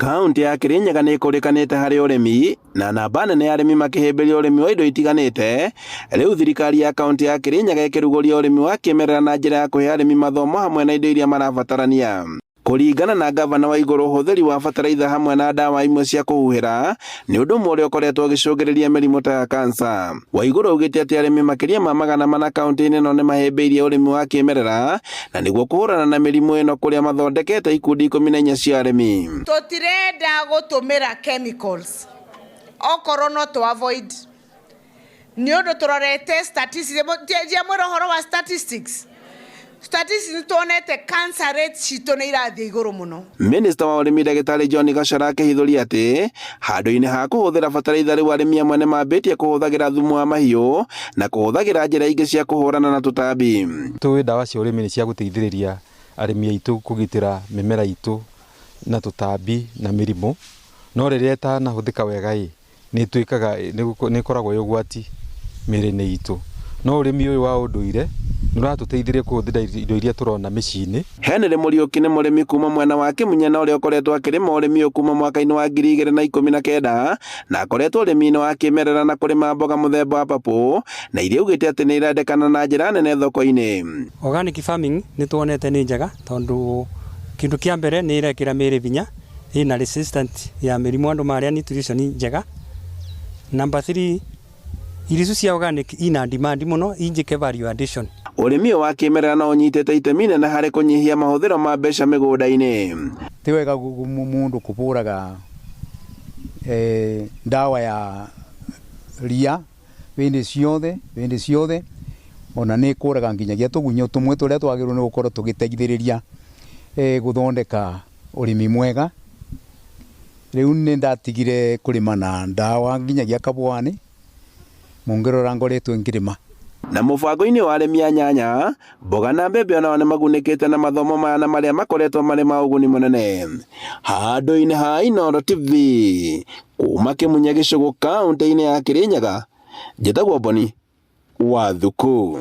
Kaunti ya Kirinyaga nĩ ĩkũrĩkanĩte harĩ ũrĩmi na namba nene ya arĩmi makĩhĩmbĩria ũrĩmi wa indo itiganĩte. Rĩu thirikari ya kaunti ya Kirinyaga ĩkĩrugũria ũrĩmi wa kĩmerera na njĩra ya kũhe arĩmi mathomo hamwe na indo iria marabatarania. Kũringana na gavana wa igũrũ, ũhũthĩri wa bataraitha hamwe na ndawa imwe cia kũhuhĩra nĩ ũndũ ũmwe ũrĩa ũkoretwo ũgĩcũngĩrĩria mĩrimũ ta ya kansa. Waigũrũ augĩte atĩ arĩmi makĩria ma 400 kaunti-inĩ ĩno nĩ mahĩmbĩirie ũrĩmi wa kĩmerera na nĩguo kũhũrana na mĩrimũ ĩno, kũrĩa mathondekete ikundi 14 cia arĩmi. Tũtirenda gũtũmĩra chemicals okorwo no to avoid nĩ ũndũ tũrorete statistics mwĩra ũhoro wa statistics tuonete cancer rate citũ nĩ irathiĩ igũrũ mũno. Minister wa ũrĩmi Ndagĩtarĩ John Gachara akĩhithũria atĩ handũ-inĩ ha kũhũthĩra bataraitha, rĩu arĩmi amwe nĩ mambĩtie kũhũthagĩra thumu wa mahiũ na kũhũthagĩra njĩra ingĩ cia kũhũrana na tũtambi. Tũĩ ndawa cia ũrĩmi nĩ cia gũteithĩrĩria arĩmi aitũ kũgitĩra mĩmera itũ na tũtambi na mĩrimũ, no rĩrĩa ĩtanahũthĩka wega nĩ ĩkoragwo ĩ ũgwati mĩĩrĩ-inĩ itũ. No ũrĩmi ũyũ wa ũndũire nĩ ũratũteithĩria kũhũthĩra indo iria tũrona mĩciĩ-inĩ. Henry Mũriũki nĩ mũrĩmi kuma mwena wa Kĩmunya na ũrĩa ũkoretwo akĩrĩma ũrĩmi ũyũ kuma mwaka-inĩ wa 2019 na akoretwo ũrĩmi-inĩ wa kĩmerera na kũrĩma mboga mũthemba wa purple na iria augĩte atĩ nĩ irendekana na njĩra nene thoko-inĩ. Organic farming nĩ tuonete nĩ njega tondũ kĩndũ kĩa mbere nĩ irekĩra mĩĩrĩ binya, ĩna resistant ya mĩrimũ, andũ marĩa nutrition njega. Number 3, irio cia organic ina demand mũno, injike value addition. Ũrĩmi wa kĩmerera no ũnyitĩte itemi nene harĩ kũnyihia mahũthĩro ma mbeca mĩgũnda-inĩ. Ti wega mũndũ kũhũraga ndawa ya ria hĩndĩ ciothe, ona nĩ kũraga nginyagia tũgunyũ tũmwe tũrĩa twagĩrĩirwo nĩ gũkorwo tũgĩteithĩrĩria gũthondeka ũrĩmi mwega. Rĩu nĩ ndatigire kũrĩma na ndawa nginyagia kabũa-inĩ, mũngĩrora ngoretwo ngĩrĩma. Na mũbango-inĩ wa arĩmi a nyanya, mboga na mbembe onao nĩ magunĩkĩte na mathomo maya na marĩa makoretwo marĩ ma ũguni mũnene. Handũ-inĩ ha Inooro TV kuma Kĩmunya Gĩcũgũ, kaunti-inĩ ya Kirinyaga, njĩtagwo Boni Wathuku.